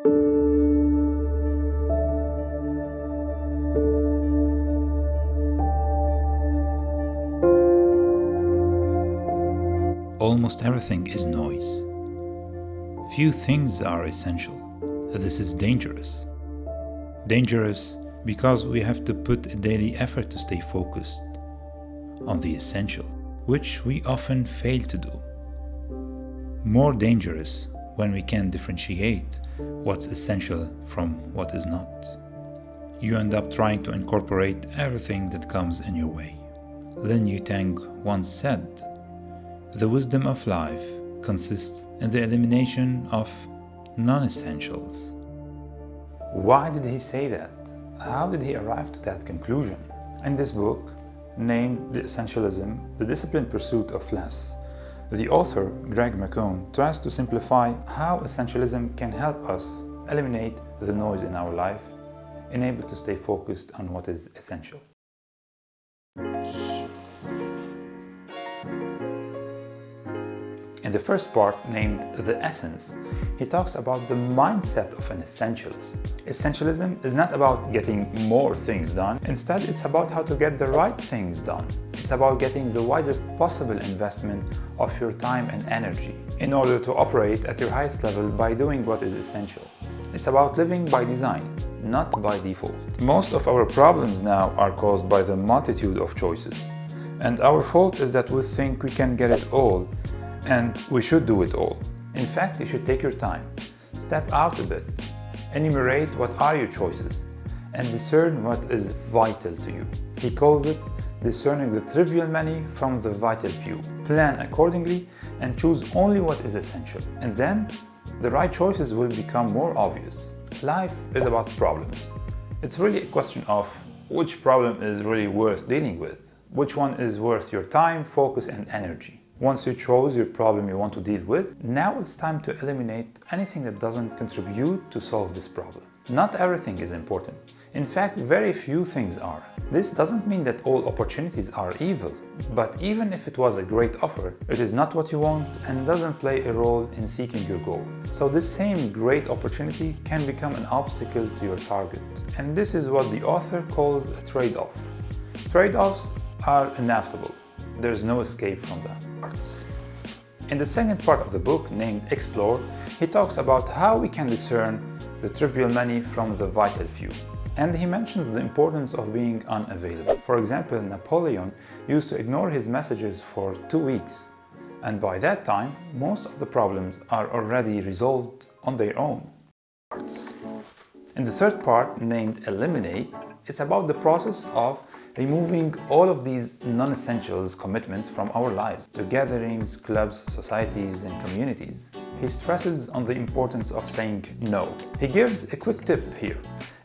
Almost everything is noise. Few things are essential. This is dangerous. Dangerous because we have to put a daily effort to stay focused on the essential, which we often fail to do. More dangerous when we can differentiate what's essential from what is not. You end up trying to incorporate everything that comes in your way. Lin Yutang once said, "The wisdom of life consists in the elimination of non-essentials." Why did he say that? How did he arrive to that conclusion? In this book, named The Essentialism, The Disciplined Pursuit of Less, the author, Greg McKeown, tries to simplify how essentialism can help us eliminate the noise in our life, enable to stay focused on what is essential. In the first part, named The Essence, he talks about the mindset of an essentialist. Essentialism is not about getting more things done. Instead, it's about how to get the right things done. It's about getting the wisest possible investment of your time and energy in order to operate at your highest level by doing what is essential. It's about living by design, not by default. Most of our problems now are caused by the multitude of choices. And our fault is that we think we can get it all, and we should do it all. In fact, you should take your time, step out a bit, enumerate what are your choices, and discern what is vital to you. He calls it discerning the trivial many from the vital few. Plan accordingly and choose only what is essential. And then, the right choices will become more obvious. Life is about problems. It's really a question of which problem is really worth dealing with, which one is worth your time, focus, and energy. Once you chose your problem you want to deal with, now it's time to eliminate anything that doesn't contribute to solve this problem. Not everything is important. In fact, very few things are. This doesn't mean that all opportunities are evil, but even if it was a great offer, it is not what you want and doesn't play a role in seeking your goal. So this same great opportunity can become an obstacle to your target. And this is what the author calls a trade-off. Trade-offs are inevitable. There's no escape from them. In the second part of the book, named Explore, he talks about how we can discern the trivial many from the vital few. And he mentions the importance of being unavailable. For example, Napoleon used to ignore his messages for 2 weeks. And by that time, most of the problems are already resolved on their own. In the third part, named Eliminate, it's about the process of removing all of these non-essentials commitments from our lives, to gatherings, clubs, societies, and communities. He stresses on the importance of saying no. He gives a quick tip here.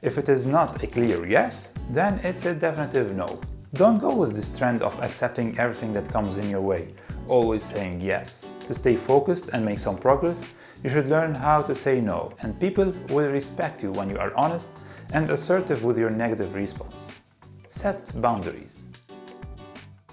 If it is not a clear yes, then it's a definitive no. Don't go with this trend of accepting everything that comes in your way, always saying yes. To stay focused and make some progress, you should learn how to say no, and people will respect you when you are honest and assertive with your negative response. Set boundaries.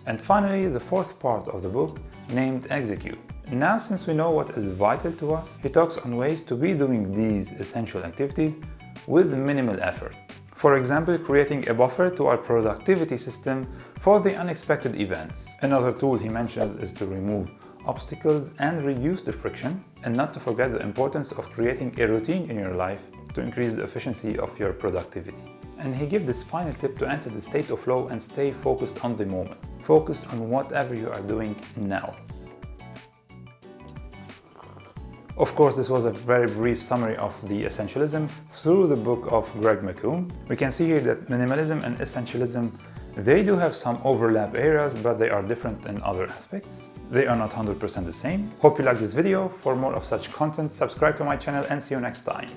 And finally, the fourth part of the book, named Execute. Now, since we know what is vital to us, he talks on ways to be doing these essential activities with minimal effort. For example, creating a buffer to our productivity system for the unexpected events. Another tool he mentions is to remove obstacles and reduce the friction, and not to forget the importance of creating a routine in your life to increase the efficiency of your productivity. And he gives this final tip to enter the state of flow and stay focused on the moment. Focus on whatever you are doing now. Of course, this was a very brief summary of the Essentialism through the book of Greg McKeown. We can see here that minimalism and essentialism, they do have some overlap areas, but they are different in other aspects. They are not 100% the same. Hope you like this video. For more of such content, subscribe to my channel and see you next time.